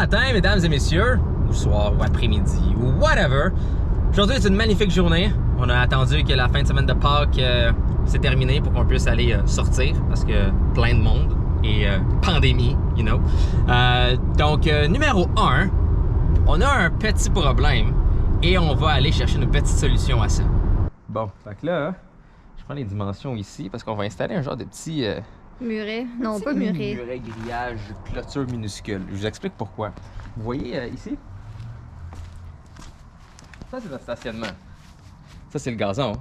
matin, mesdames et messieurs, ou soir, ou après-midi, ou whatever. Aujourd'hui, c'est une magnifique journée. On a attendu que la fin de semaine de Pâques s'est terminée pour qu'on puisse aller sortir, parce que plein de monde et pandémie, you know. Donc, numéro 1, on a un petit problème et on va aller chercher une petite solution à ça. Bon, fait que là, je prends les dimensions ici parce qu'on va installer un genre de petit... muret. Non, pas muret. Muret, grillage, clôture minuscule. Je vous explique pourquoi. Vous voyez ici? Ça, c'est notre stationnement. Ça, c'est le gazon.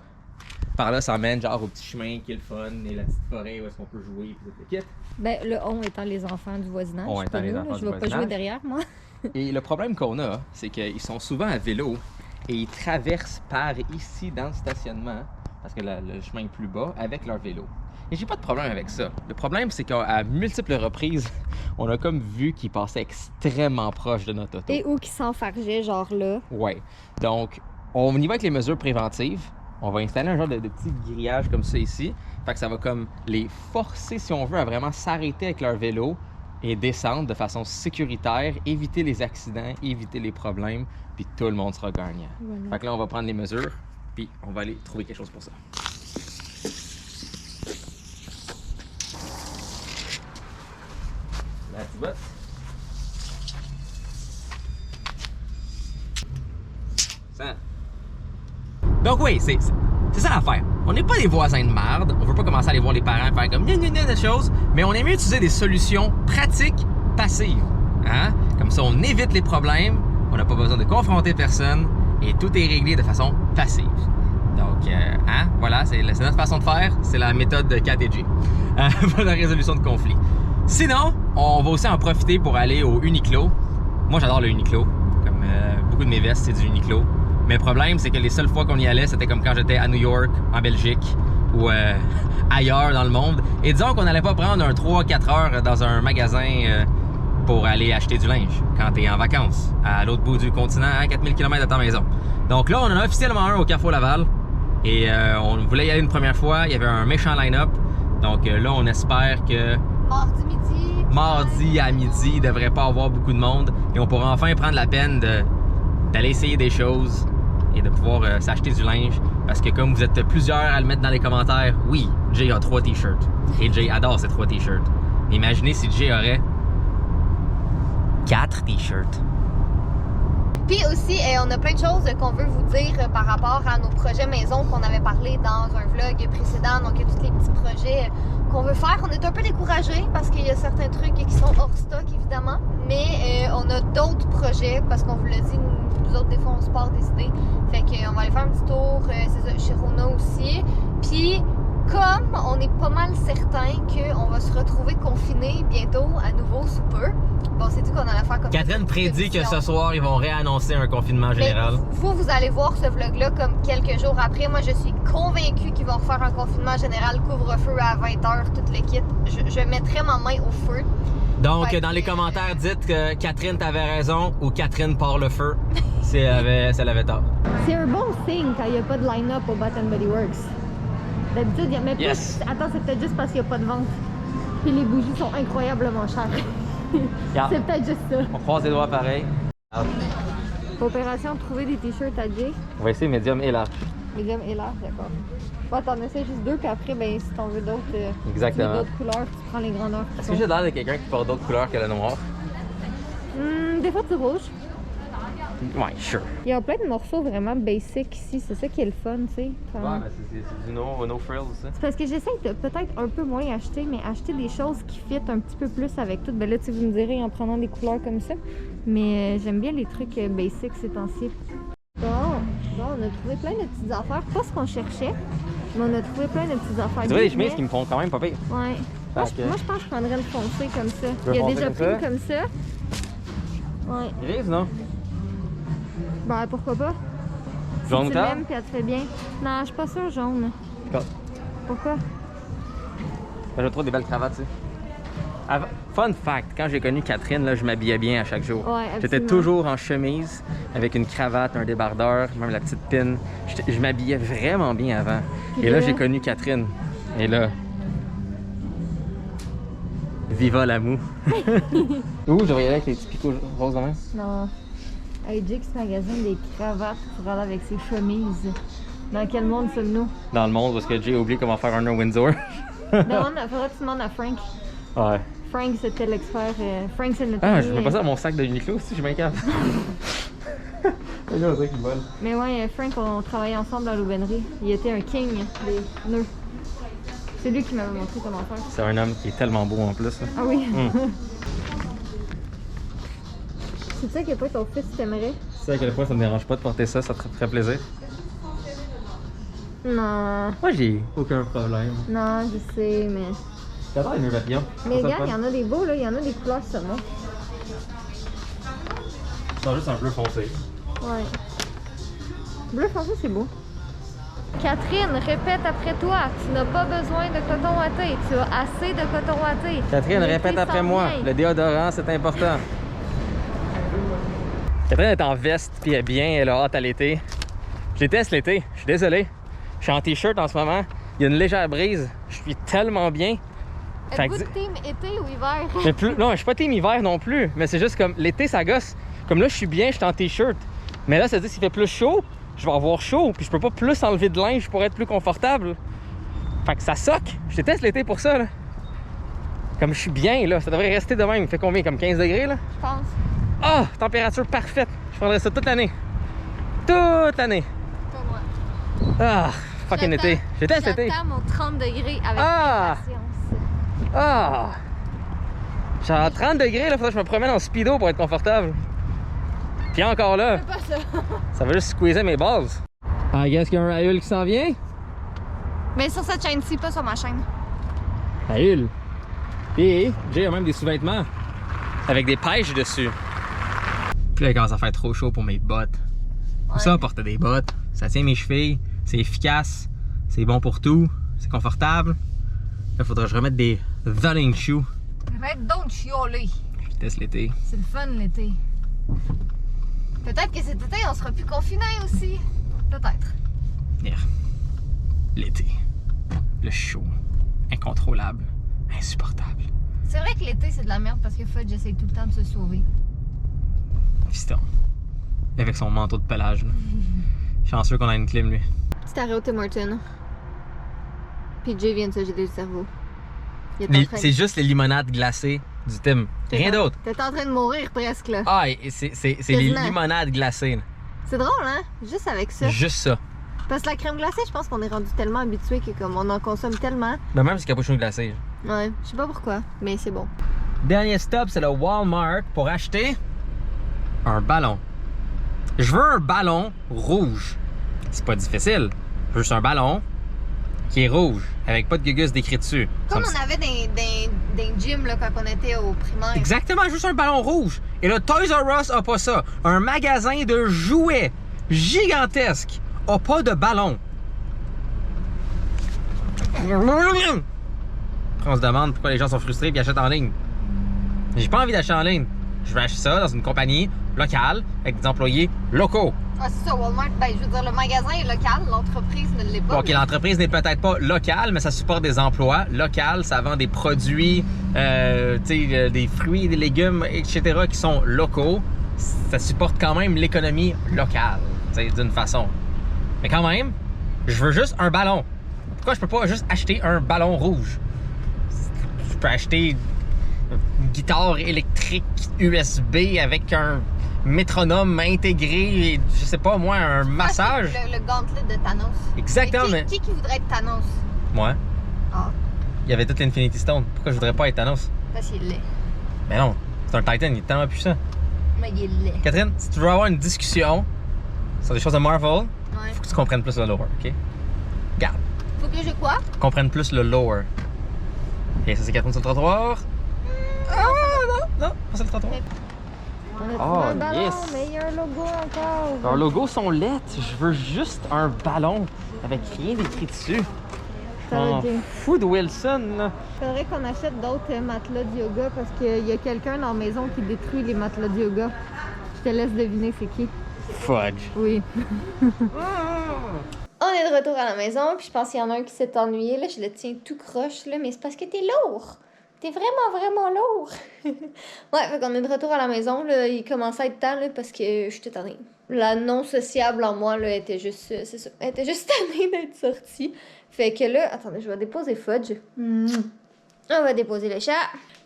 Par là, ça mène genre au petit chemin qui est le fun et la petite forêt où est-ce qu'on peut jouer et tout le kit. Ben, le on étant les enfants du voisinage. On étant les nous, enfants je du vais pas voisinage. jouer derrière, moi. Et le problème qu'on a, c'est qu'ils sont souvent à vélo et ils traversent par ici dans le stationnement, parce que le chemin est plus bas, avec leur vélo. Et j'ai pas de problème avec ça. Le problème, c'est qu'à multiples reprises, on a comme vu qu'ils passaient extrêmement proche de notre auto. Et où qui s'enfargeait, genre là. Ouais. Donc, on y va avec les mesures préventives. On va installer un genre de petit grillage comme ça ici. Fait que ça va comme les forcer, si on veut, à vraiment s'arrêter avec leur vélo et descendre de façon sécuritaire, éviter les accidents, éviter les problèmes, puis tout le monde sera gagnant. Voilà. Fait que là, on va prendre les mesures, puis on va aller trouver quelque chose pour ça. La petite botte. Ça. Donc oui, c'est ça l'affaire. On n'est pas des voisins de marde, on veut pas commencer à aller voir les parents faire comme des choses, mais on aime mieux utiliser des solutions pratiques, passives. Hein? Comme ça, on évite les problèmes, on n'a pas besoin de confronter personne et tout est réglé de façon passive. Donc, hein? Voilà, c'est notre façon de faire, c'est la méthode de KTG pour la résolution de conflits. Sinon, on va aussi en profiter pour aller au Uniqlo. Moi, j'adore le Uniqlo, comme beaucoup de mes vestes, c'est du Uniqlo. Mais le problème, c'est que les seules fois qu'on y allait, c'était comme quand j'étais à New York, en Belgique ou ailleurs dans le monde. Et disons qu'on n'allait pas prendre un 3-4 heures dans un magasin pour aller acheter du linge quand tu es en vacances, à l'autre bout du continent, à 4000 km de ta maison. Donc là, on en a officiellement un au Carrefour Laval. Et on voulait y aller une première fois, il y avait un méchant line-up. Donc là, on espère que mardi à midi, il ne devrait pas avoir beaucoup de monde. Et on pourra enfin prendre la peine d'aller essayer des choses et de pouvoir s'acheter du linge. Parce que comme vous êtes plusieurs à le mettre dans les commentaires, oui, Jay a 3 t-shirts. Et Jay adore ces 3 t-shirts. Imaginez si Jay aurait 4 t-shirts. Puis aussi, on a plein de choses qu'on veut vous dire par rapport à nos projets maison qu'on avait parlé dans un vlog précédent. Donc, il y a tous les petits projets qu'on veut faire. On est un peu découragés parce qu'il y a certains trucs qui sont hors stock, évidemment. Mais on a d'autres projets parce qu'on vous l'a dit, nous autres, des fois, on se part des idées. Fait qu'on va aller faire un petit tour chez Rona aussi. Puis, comme on est pas mal certain qu'on va se retrouver confinés bientôt à nouveau sous peu, bon, c'est tout qu'on allait faire comme Catherine prédit que ce soir, ils vont réannoncer un confinement général. Mais vous allez voir ce vlog-là comme quelques jours après. Moi, je suis convaincue qu'ils vont refaire un confinement général, couvre-feu à 20h, toute l'équipe. Je mettrai ma main au feu. Donc, dans les commentaires, dites que Catherine t'avait raison ou Catherine part le feu si elle avait tort. C'est un bon signe quand il n'y a pas de line-up au Bath & Body Works. D'habitude, il y a même Yes. pas... Attends, c'est peut-être juste parce qu'il n'y a pas de vente. Puis les bougies sont incroyablement chères. C'est peut-être juste ça. On croise les doigts pareil. Opération trouver des t-shirts à Jay. On va essayer médium et large. Medium et large, d'accord. Bon, t'en essaies juste 2, puis après, ben, si t'en veux d'autres, Exactement. d'autres couleurs, tu prends les grandeurs. Est-ce que j'ai l'air de quelqu'un qui porte d'autres couleurs que le noir? Des fois, tu rouge. Ouais, sure. Il y a plein de morceaux vraiment basic ici, c'est ça qui est le fun, tu sais. Comme... Ouais, ben c'est du no frills, ça. C'est parce que j'essaie de peut-être un peu moins acheter, mais acheter des choses qui fit un petit peu plus avec tout. Ben là, tu sais, vous me direz en prenant des couleurs comme ça. Mais j'aime bien les trucs basic ces temps-ci. Bon, on a trouvé plein de petites affaires. Pas ce qu'on cherchait, mais on a trouvé plein de petites affaires. Tu vois des chemises qui me font quand même pas pire. Ouais. Moi, je pense que je prendrais une foncée comme ça. Il y a déjà pris comme ça. Ouais. Grise, non? Ben, pourquoi pas? Jaune si tu tard? l'aimes, puis elle te fait bien. Non, je suis pas sûre jaune. Pourquoi? Ben, je trouve des belles cravates, tu sais. Fun fact, quand j'ai connu Catherine, là, je m'habillais bien à chaque jour. Ouais, j'étais toujours en chemise, avec une cravate, un débardeur, même la petite pin. Je m'habillais vraiment bien avant. Et là, j'ai connu Catherine. Et là... Viva l'amour. Où je devrais y aller avec les petits picots roses de même? Non. Hey, Jix magasine des cravates pour aller avec ses chemises. Dans quel monde sommes-nous? Dans le monde parce que Jay a oublié comment faire un Windsor. Demande, faudrait que tu demandes à Frank. Ouais. Frank, c'était l'expert. Frank, c'est notre. Ah, je fais pas ça à mon sac de Uniqlo aussi, je m'inquiète. C'est là, c'est qui vole. Mais ouais, Frank, on travaillait ensemble à l'aubainerie. Il était un king des nœuds. C'est lui qui m'avait montré comment faire. C'est un homme qui est tellement beau en plus. Hein. Ah oui? Mm. C'est ça que toi, ton fils t'aimerait? Tu sais à quel point ça me dérange pas de porter ça, ça te ferait plaisir? Non. Moi, j'ai aucun problème. Non, je sais, mais. J'adore les nœuds papillons. Mais regarde, il y en a des beaux, là. Il y en a des couleurs seulement. Ils sont juste un bleu foncé. Ouais. Bleu foncé, c'est beau. Catherine, répète après toi. Tu n'as pas besoin de coton ouaté. Tu as assez de coton ouaté. Catherine, L'été répète après s'en moi. vient. Le déodorant, c'est important. Catherine est en veste, puis elle est bien, elle a hâte à l'été. Je déteste l'été, je suis désolé. Je suis en t-shirt en ce moment. Il y a une légère brise. Je suis tellement bien. Fait Êtes-vous que- team été ou hiver? Mais plus, non, je suis pas team hiver non plus, mais c'est juste comme l'été ça gosse. Comme là, je suis bien, je suis en t-shirt. Mais là, ça veut dire qu'il fait plus chaud, je vais avoir chaud, puis je peux pas plus enlever de linge pour être plus confortable. Fait que ça soque. Je déteste l'été pour ça, là. Comme je suis bien, là, ça devrait rester de même. Il fait combien? Comme 15 degrés, là? Je pense. Ah! Température parfaite. Je prendrais ça toute l'année. Toute l'année. Pas moi. Ah! Fucking été. Je déteste l'été. J'attends mon 30 degrés avec Ah! impatience. Ah! J'ai à 30 degrés, là, faudrait que je me promène en speedo pour être confortable. Puis encore là, Fais pas ça. ça va juste squeezer mes balles. Ah, est-ce qu'il y a un Raoul qui s'en vient? Mais sur cette chaîne-ci, pas sur ma chaîne. Raoul. Et j'ai même des sous-vêtements avec des pêches dessus. Puis là, il commence à faire trop chaud pour mes bottes. Pour ça, porter des bottes, ça tient mes chevilles, c'est efficace, c'est bon pour tout, c'est confortable. Là, faudrait que je remette des running shoes. Arrête donc de chioler. Je déteste l'été. C'est le fun l'été. Peut-être que cet été, on sera plus confinés aussi. Peut-être. Yeah. L'été. Le chaud. Incontrôlable. Insupportable. C'est vrai que l'été, c'est de la merde parce que Fudge essaie tout le temps de se sauver. Fiston. Avec son manteau de pelage. Là. Chanceux qu'on a une clim, lui. Petit arrêt au Tim Hortons. Puis Jay vient de se geler le cerveau. Il est en train de- C'est juste les limonades glacées du Tim. Rien d'autre. T'es en train de mourir presque là. Ah, et c'est les Quasiment. limonades glacées. Là. C'est drôle, hein? Juste avec ça. Juste ça. Parce que la crème glacée, je pense qu'on est rendu tellement habitué que comme on en consomme tellement. Ben même c'est capuchon glacé. Ouais, je sais pas pourquoi, mais c'est bon. Dernier stop, c'est le Walmart pour acheter un ballon. Je veux un ballon rouge. C'est pas difficile. Je veux juste un ballon qui est rouge, avec pas de gugus décrit dessus. Comme Ça me- on avait des gyms là, quand on était au primaire. Exactement, juste un ballon rouge. Et là, Toys R Us a pas ça. Un magasin de jouets gigantesque a pas de ballon. Après, on se demande pourquoi les gens sont frustrés et achètent en ligne. J'ai pas envie d'acheter en ligne. Je vais acheter ça dans une compagnie locale avec des employés locaux. Ah, c'est ça, Walmart. Ben, je veux dire, le magasin est local, l'entreprise ne l'est pas. Ok, l'entreprise n'est peut-être pas locale, mais ça supporte des emplois locaux. Ça vend des produits, des fruits, des légumes, etc. qui sont locaux. Ça supporte quand même l'économie locale, d'une façon. Mais quand même, je veux juste un ballon. Pourquoi je peux pas juste acheter un ballon rouge? Je peux acheter une guitare électrique USB avec un métronome intégré, et, je sais pas moi, un massage. Le gauntlet de Thanos. Exactement, Mais mais... qui voudrait être Thanos? Moi, Ah, il y avait toute l'Infinity Stone. Pourquoi je voudrais pas être Thanos? parce qu'il l'est. Mais non, c'est un Titan, il est tellement puissant. Mais il l'est. Catherine, si tu veux avoir une discussion sur des choses de Marvel, Ouais. faut que tu comprennes plus le lore, ok? Garde, Faut que je quoi? comprenne plus le lore. Ok, ça c'est Catherine sur le trottoir. Ah non, pas sur le trottoir. On a Oh, trouvé un ballon, yes. mais il y a un logo encore. Leurs logos sont laids. Je veux juste un ballon avec rien d'écrit dessus. Ça va m'en être- fous de Wilson, là. Faudrait qu'on achète d'autres matelas de yoga parce qu'il y a quelqu'un dans la maison qui détruit les matelas de yoga. Je te laisse deviner c'est qui. Fudge. Oui. On est de retour à la maison, puis je pense qu'il y en a un qui s'est ennuyé. Là, je le tiens tout croche, là, mais c'est parce que t'es lourd. T'es vraiment lourd. Ouais, fait qu'on est de retour à la maison, là. Il commençait à être temps, là, parce que j'étais tannée. La non sociable en moi, là, était juste, c'est ça. Elle était juste tannée d'être sortie. Fait que là, attendez, je vais déposer Fudge. On va déposer le chat.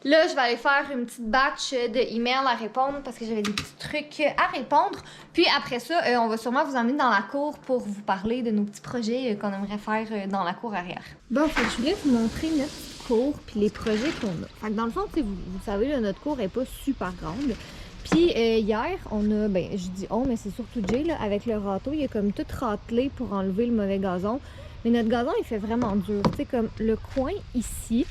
Là, je vais aller faire une petite batch d'emails à répondre parce que j'avais des petits trucs à répondre. Puis après ça, on va sûrement vous emmener dans la cour pour vous parler de nos petits projets qu'on aimerait faire dans la cour arrière. Bon, fait que je voulais vous montrer notre cour puis les projets qu'on a. Fait que dans le fond, vous savez, là, notre cour est pas super grande. Puis hier, on a, ben je dis on, mais c'est surtout Jay, là, avec le râteau, il a comme tout râtelé pour enlever le mauvais gazon. Mais notre gazon, il fait vraiment dur. Tu sais, comme le coin ici,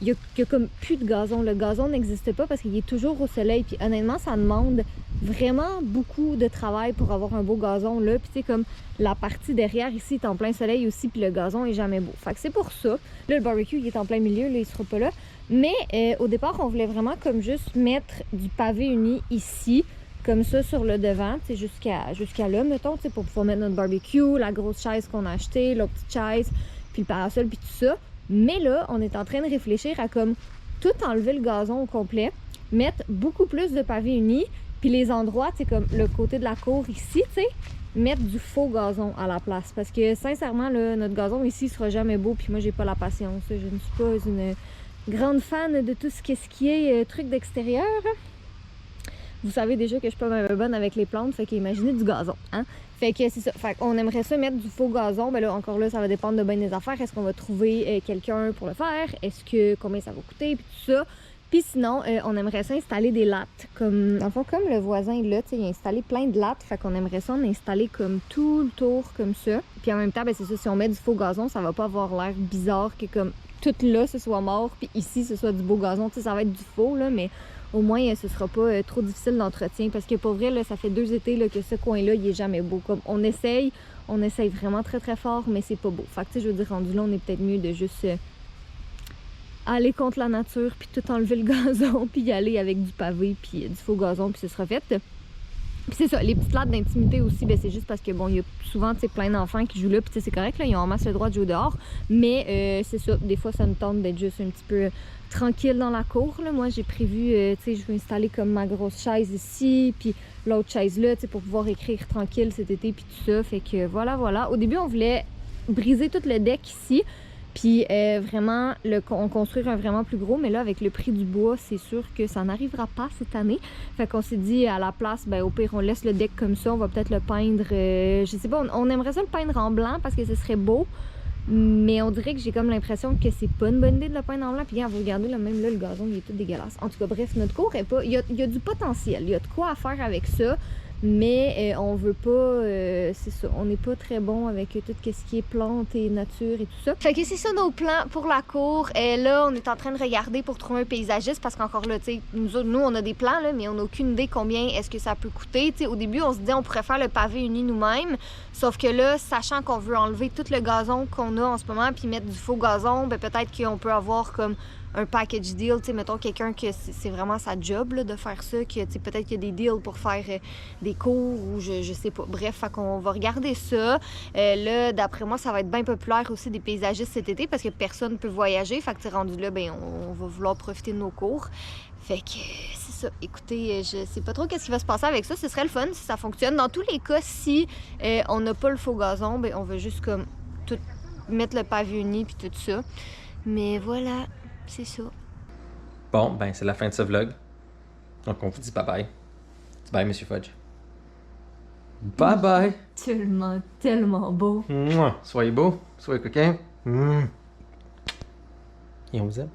il y a comme plus de gazon. Le gazon n'existe pas parce qu'il est toujours au soleil. Puis honnêtement, ça demande vraiment beaucoup de travail pour avoir un beau gazon là. Puis tu sais, comme la partie derrière ici est en plein soleil aussi, puis le gazon est jamais beau. Fait que c'est pour ça. Là, le barbecue, il est en plein milieu, là, il sera pas là. Mais au départ, on voulait vraiment comme juste mettre du pavé uni ici, comme ça sur le devant, tu sais, jusqu'à là, mettons, tu sais, pour pouvoir mettre notre barbecue, la grosse chaise qu'on a achetée, l'autre petite chaise, puis le parasol, puis tout ça. Mais là, on est en train de réfléchir à comme tout enlever le gazon au complet, mettre beaucoup plus de pavé uni, puis les endroits, tu sais, comme le côté de la cour ici, tu sais, mettre du faux gazon à la place. Parce que sincèrement, là, notre gazon ici sera jamais beau, puis moi, j'ai pas la patience. Je ne suis pas une grande fan de tout ce qui est truc d'extérieur. Vous savez déjà que je suis pas bonne avec les plantes, fait qu'imaginez du gazon, hein? Fait que c'est ça. Fait qu'on aimerait ça mettre du faux gazon. Ben là, encore là, ça va dépendre de bien des affaires. Est-ce qu'on va trouver quelqu'un pour le faire? Est-ce que combien ça va coûter? Puis tout ça. Puis sinon, on aimerait ça installer des lattes. Comme, dans le fond, comme le voisin là, tu sais, il a installé plein de lattes. Fait qu'on aimerait ça en installer comme tout le tour, comme ça. Puis en même temps, ben c'est ça, si on met du faux gazon, ça va pas avoir l'air bizarre que comme tout là, ce soit mort. Puis ici, ce soit du beau gazon. Tu sais, ça va être du faux, là, mais au moins, ce sera pas trop difficile d'entretien. Parce que pour vrai, là, ça fait 2 étés là, que ce coin-là, il est jamais beau. Comme on essaye vraiment très fort, mais c'est pas beau. Fait que, tu sais, je veux dire, rendu là, on est peut-être mieux de juste aller contre la nature, puis tout enlever le gazon, puis y aller avec du pavé, puis du faux gazon, puis ce sera fait. Puis c'est ça, les petites lattes d'intimité aussi, ben c'est juste parce que bon, il y a souvent plein d'enfants qui jouent là, puis c'est correct, là, ils ont en masse le droit de jouer dehors, mais c'est ça, des fois ça me tente d'être juste un petit peu tranquille dans la cour, là. Moi j'ai prévu, tu sais, je vais installer comme ma grosse chaise ici, puis l'autre chaise là, tu sais, pour pouvoir écrire tranquille cet été, puis tout ça, fait que voilà. Au début on voulait briser tout le deck ici, puis vraiment on construire un vraiment plus gros, mais là avec le prix du bois, c'est sûr que ça n'arrivera pas cette année. Fait qu'on s'est dit à la place, ben au pire on laisse le deck comme ça, on va peut-être le peindre, je sais pas, on aimerait ça le peindre en blanc parce que ce serait beau, mais on dirait que j'ai comme l'impression que c'est pas une bonne idée de le peindre en blanc. Puis regarde, vous regardez là, même là le gazon il est tout dégueulasse. En tout cas bref, notre cour est pas, il y a du potentiel, il y a de quoi à faire avec ça. Mais on veut pas, c'est ça, on n'est pas très bon avec tout ce qui est plantes et nature et tout ça. Fait que c'est ça nos plans pour la cour. Et là, on est en train de regarder pour trouver un paysagiste parce qu'encore là, tu sais, nous on a des plans là, mais on n'a aucune idée combien est-ce que ça peut coûter. Tu sais, au début, on se disait on pourrait faire le pavé uni nous-mêmes, sauf que là, sachant qu'on veut enlever tout le gazon qu'on a en ce moment puis mettre du faux gazon, ben peut-être qu'on peut avoir comme un package deal, tu sais, mettons quelqu'un que c'est vraiment sa job là, de faire ça, que tu sais, peut-être qu'il y a des deals pour faire des cours ou je sais pas. Bref, fait qu'on va regarder ça. Là, d'après moi, ça va être bien populaire aussi des paysagistes cet été parce que personne peut voyager. Fait que t'es rendu là, ben on va vouloir profiter de nos cours. Fait que c'est ça. Écoutez, je sais pas trop qu'est-ce qui va se passer avec ça. Ce serait le fun si ça fonctionne. Dans tous les cas, si on n'a pas le faux gazon, ben on va juste comme tout mettre le pavé uni puis tout ça. Mais voilà. C'est ça. Bon, ben c'est la fin de ce vlog. Donc on vous dit bye bye. Dis bye, Monsieur Fudge. Bye bye. Tellement beau. Mouah. Soyez beau, soyez coquin. Et on vous aime.